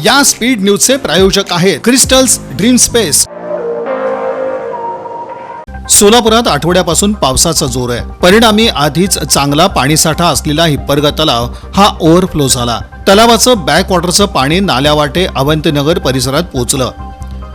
या स्पीड न्यूजचे प्रायोजक आहेत क्रिस्टल्स ड्रीम स्पेस। सोलापुरात आठवड्यापासून पावसाचा जोर आहे। परिणामी आधीच चांगला पाणीसाठा असलेला हिप्परगा तलाव हा ओव्हरफ्लो झाला। तलावाचं बॅकवॉटरचं पाणी नाल्यावाटे अवंतीनगर परिसरात पोहोचलं।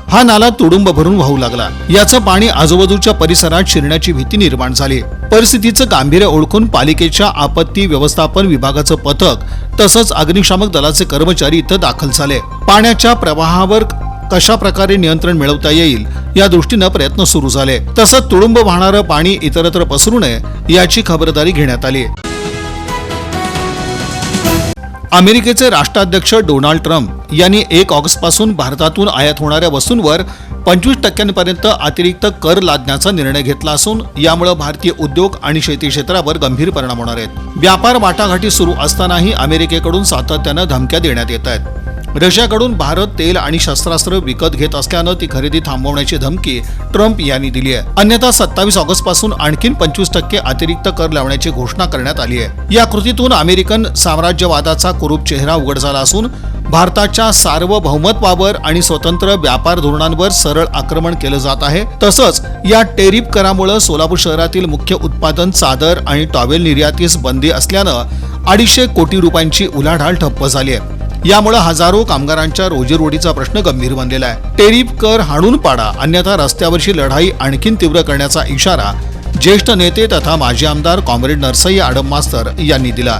हा नाला तुडुंब भरून वाहू लागला। याचं पाणी आजूबाजूच्या परिसरात शिरण्याची भीती निर्माण झाली। परिस्थितीचं गांभीर्य ओळखून पालिकेच्या आपत्ती व्यवस्थापन विभागाचं पथक तसंच अग्निशामक दलाचे कर्मचारी इथं दाखल झाले। पाण्याच्या प्रवाहावर कशा प्रकारे नियंत्रण मिळवता येईल या दृष्टीने प्रयत्न सुरू झाले। तसंच तुडुंब वाहणारं पाणी इतरत्र पसरू नये याची खबरदारी घेण्यात आली। अमेरिकेचे राष्ट्राध्यक्ष डोनाल्ड ट्रम्प यांनी 1 ऑगस्टपासून भारतातून आयात होणाऱ्या वस्तूंवर 25% अतिरिक्त कर लादण्याचा निर्णय घेतला असून यामुळे भारतीय उद्योग आणि शेती क्षेत्रावर गंभीर परिणाम होणार आहेत। व्यापार वाटाघाटी सुरू असतानाही अमेरिकेकडून सातत्याने धमक्या देण्यात येत आहेत। रशियाकडून भारत तेल आणि शस्त्रास्त्र विकत घेत असल्यानं ती खरेदी थांबवण्याची धमकी ट्रम्प यांनी दिली आहे। अन्यथा 27 ऑगस्ट पासून आणखीन 25% अतिरिक्त कर लावण्याची घोषणा करण्यात आली आहे। या कृतीतून अमेरिकन साम्राज्यवादाचा कुरूप चेहरा उघड झाला असून भारताच्या सार्वभौमत्वावर आणि स्वतंत्र व्यापार धोरणांवर सरळ आक्रमण केलं जात आहे। तसंच या टेरिफ करामुळे सोलापूर शहरातील मुख्य उत्पादन चादर आणि टॉवेल निर्यातीस बंदी असल्यानं 250 कोटी रुपयांची उलाढाल ठप्प झाली आहे। यामुळे हजारो कामगारांच्या रोजीरोटीचा प्रश्न गंभीर बनलेला आहे। टेरिफ कर हाणून पाडा अन्यथा रस्त्यावरची लढाई आणखीन तीव्र करण्याचा इशारा ज्येष्ठ नेते तथा माजी आमदार कॉम्रेड नरसय्या आडम मास्तर यांनी दिला।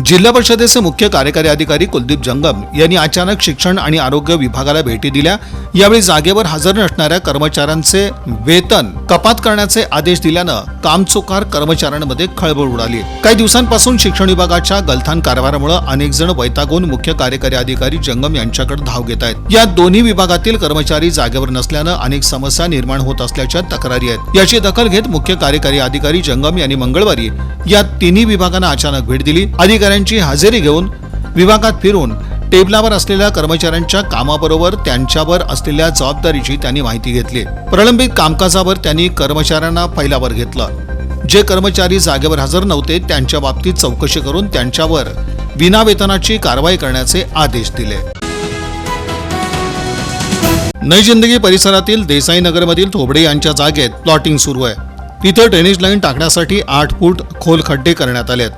जिल्हा परिषदेचे मुख्य कार्यकारी अधिकारी कुलदीप जंगम यांनी अचानक शिक्षण आणि आरोग्य विभागाला भेटी दिल्या। यावेळी जागेवर हजर नसणाऱ्या कर्मचाऱ्यांचे वेतन कपात करण्याचे आदेश दिल्यानं कामचुकार कर्मचाऱ्यांमध्ये खळबळ उडाली। काही दिवसांपासून शिक्षण विभागाच्या गलथान कारभारामुळे अनेक जण वैतागून मुख्य कार्यकारी अधिकारी जंगम यांच्याकडे धाव घेत आहेत। या दोन्ही विभागातील कर्मचारी जागेवर नसल्यानं अनेक समस्या निर्माण होत असल्याच्या तक्रारी आहेत। याची दखल घेत मुख्य कार्यकारी अधिकारी जंगम यांनी मंगळवारी या तिन्ही विभागांना अचानक भेट दिली। अधिकाऱ्यांची हजेरी घेऊन विभागात फिरून टेबलावर असलेल्या कर्मचाऱ्यांच्या कामाबरोबर त्यांच्यावर असलेल्या जबाबदारीची त्यांनी माहिती घेतली। प्रलंबित कामकाजावर त्यांनी कर्मचाऱ्यांना फैलावर घेतलं। जे कर्मचारी जागेवर हजर नव्हते त्यांच्या बाबतीत चौकशी करून त्यांच्यावर विनावेतनाची कारवाई करण्याचे आदेश दिले। नई जिंदगी परिसरातील देसाई नगरमधील थोबडे यांच्या जागेत प्लॉटिंग सुरू आहे। तिथे ड्रेनेज लाईन टाकण्यासाठी 8 फूट खोल खड्डे करण्यात आलेत।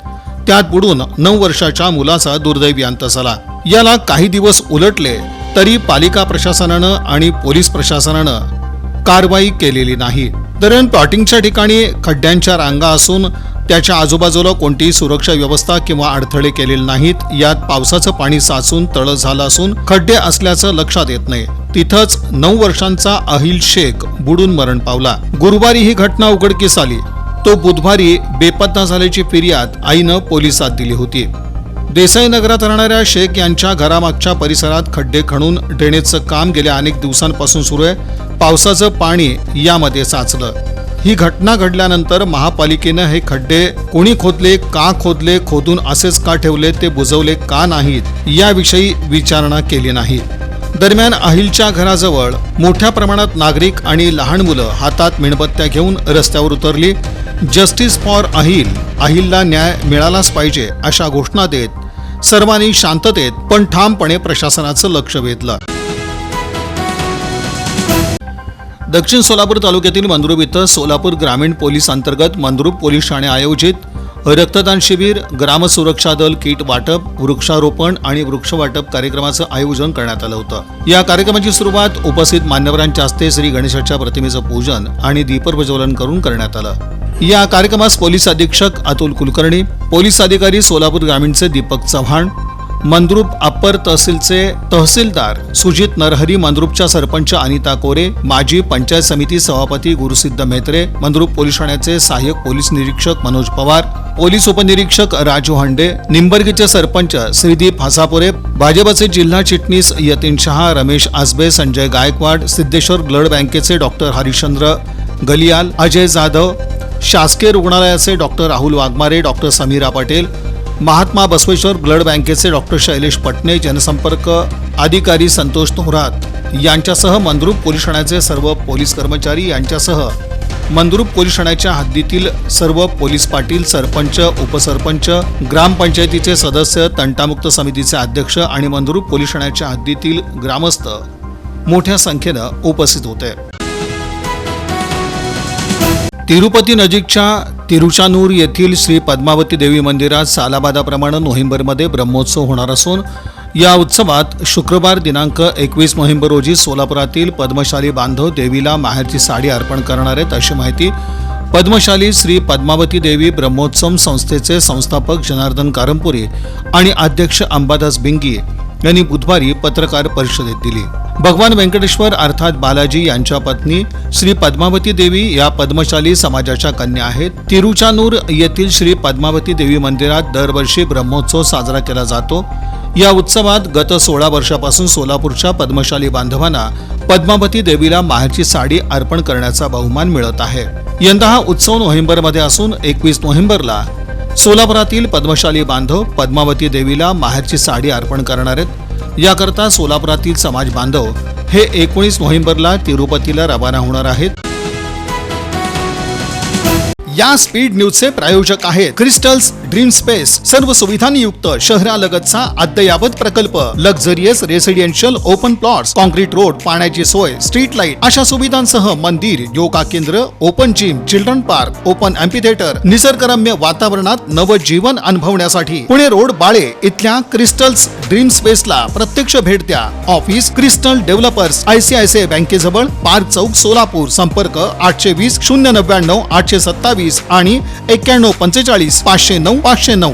त्यात बुडून 9 वर्षाच्या मुलाचा दुर्दैवी अंत झाला। याला काही दिवस उलटले तरी पालिका प्रशासनानं आणि पोलीस प्रशासनानं कारवाई केलेली नाही। दरम्यान प्लॉटिंगच्या ठिकाणी खड्ड्यांच्या रांगा असून त्याच्या आजूबाजूला कोणतीही सुरक्षा व्यवस्था किंवा अडथळे केलेले नाहीत। यात पावसाचं पाणी साचून तळ झालं असून खड्डे असल्याचं लक्षात येत नाही। तिथंच 9 वर्षांचा अहिल शेख बुडून मरण पावला। गुरुवारी ही घटना उघडकीस आली। तो बुधवारी बेपत्ता झाल्याची फिर्याद आईनं पोलिसात दिली होती। देसाई नगरात राहणाऱ्या शेख यांच्या घरामागच्या परिसरात खड्डे खणून ड्रेनेजचं काम गेल्या अनेक दिवसांपासून सुरू आहे। पावसाचं पाणी यामध्ये साचलं। ही घटना घडल्यानंतर महापालिकेनं हे खड्डे कोणी खोदले, का खोदले, खोदून असेच का ठेवले, ते बुजवले का नाहीत याविषयी विचारणा केली नाही। दरम्यान अहिलच्या घराजवळ मोठ्या प्रमाणात नागरिक आणि लहान मुलं हातात मेणबत्त्या घेऊन रस्त्यावर उतरली। जस्टिस फॉर अहिलला न्याय मिळालाच पाहिजे अशा घोषणा देत सर्वांनी शांततेत पण ठामपणे प्रशासनाचं लक्ष वेधलं। दक्षिण सोलापूर तालुक्यातील मंद्रुप इथं सोलापूर ग्रामीण पोलीस अंतर्गत मंद्रुप पोलीस ठाणे आयोजित रक्तदान शिबिर, ग्रामसुरक्षा दल किट वाटप, वृक्षारोपण आणि वृक्ष वाटप कार्यक्रमाचं आयोजन करण्यात आलं होतं। या कार्यक्रमाची सुरुवात उपस्थित मान्यवरांच्या हस्ते श्री गणेशाच्या प्रतिमेचं पूजन आणि दीपप्रज्वलन करून करण्यात आलं। या कार्यक्रमास पोलीस अधीक्षक अतुल कुलकर्णी, पोलीस अधिकारी सोलापूर ग्रामीणचे दीपक चव्हाण, मंद्रुप अप्पर तहसीलचे तहसीलदार सुजित नरहरी, मंद्रुपच्या सरपंच अनिता कोरे, माजी पंचायत समिती सभापती गुरुसिद्ध मेहत्रे, मंद्रुप पोलीस ठाण्याचे सहाय्यक पोलीस निरीक्षक मनोज पवार, पोलीस उपनिरीक्षक राजू हंडे, निंबर्गीचे सरपंच श्रीदीप हसापुरे, भाजपचे जिल्हा चिटणीस यतीन शहा, रमेश आसबे, संजय गायकवाड, सिद्धेश्वर ब्लड बँकेचे डॉक्टर हरिश्चंद्र गलियाल, अजय जाधव, शासकीय रुग्णालयाचे doctor Rahul Waghmare, doctor Samira Patel, Mahatma Basaveshwar blood बँकेचे डॉक्टर शैलेश पटणे, जनसंपर्क अधिकारी संतोष थोरात यांच्यासह मंद्रुप पोलीस ठाण्याचे सर्व पोलीस कर्मचारी यांच्यासह मंद्रुप पोलीस ठाण्याच्या हद्दीतील सर्व पोलीस पाटील, सरपंच, उपसरपंच, ग्रामपंचायतीचे सदस्य, तंटामुक्त समितीचे अध्यक्ष आणि मंद्रुप पोलीस ठाण्याच्या हद्दीतील ग्रामस्थ मोठ्या संख्येनं उपस्थित होते. तिरुपती नजीकच्या तिरुचानूर येथील श्री पद्मावती देवी मंदिरात सालाबादाप्रमाणे नोव्हेंबरमध्ये ब्रह्मोत्सव होणार असून या उत्सवात शुक्रवार दिनांक 21 नोव्हेंबर रोजी सोलापुरातील पद्मशाली बांधव देवीला माहेरची साडी अर्पण करणार आहेत, अशी माहिती पद्मशाली श्री पद्मावती देवी ब्रह्मोत्सव संस्थेचे संस्थापक जनार्दन कारंपुरी आणि अध्यक्ष अंबादास बिंगी यांनी बुधवारी पत्रकार परिषदेत दिली. भगवान व्यंकटेश्वर अर्थात बालाजी यांच्या पत्नी श्री पद्मावती देवी या पद्मशाली समाजाच्या कन्या आहेत. तिरुचानूर येथील श्री पद्मावती देवी मंदिरात दरवर्षी ब्रह्मोत्सव साजरा केला जातो. या उत्सवात गत 16 वर्षापासून सोलापूरच्या पद्मशाली बांधवांना पद्मावती देवीला माहेरची साडी अर्पण करण्याचा बहुमान मिळत आहे. यंदा हा उत्सव नोव्हेंबरमध्ये असून 21 नोव्हेंबरला सोलापुरातील पद्मशाली बांधव पद्मावती देवीला माहेरची साडी अर्पण करणार आहेत. याकरता सोलापुरातील समाज बांधव हे 19 नोव्हेंबरला तिरुपतीला रवाना होणार आहेत. या स्पीड न्यूजचे प्रायोजक आहेत क्रिस्टल्स ड्रीम स्पेस. सर्व सुविधांनी युक्त शहरालगतचा अद्ययावत प्रकल्प, luxurious residential open plots, concrete road, पाण्याची सोय, स्ट्रीट लाईट अशा सुविधांसह मंदिर, योगा केंद्र, open gym, children park, open amphitheatre, निसर्गरम्य वातावरणात नवजीवन अनुभवण्यासाठी पुणे रोड बाळे इथल्या क्रिस्टल्स ड्रीम स्पेसला प्रत्यक्ष भेट द्या. ऑफिस क्रिस्टल डेव्हलपर्स, ICICI बँकेजवळ, पार्क चौक, सोलापूर. संपर्क 820 099 827 आणि 91 45 509 509.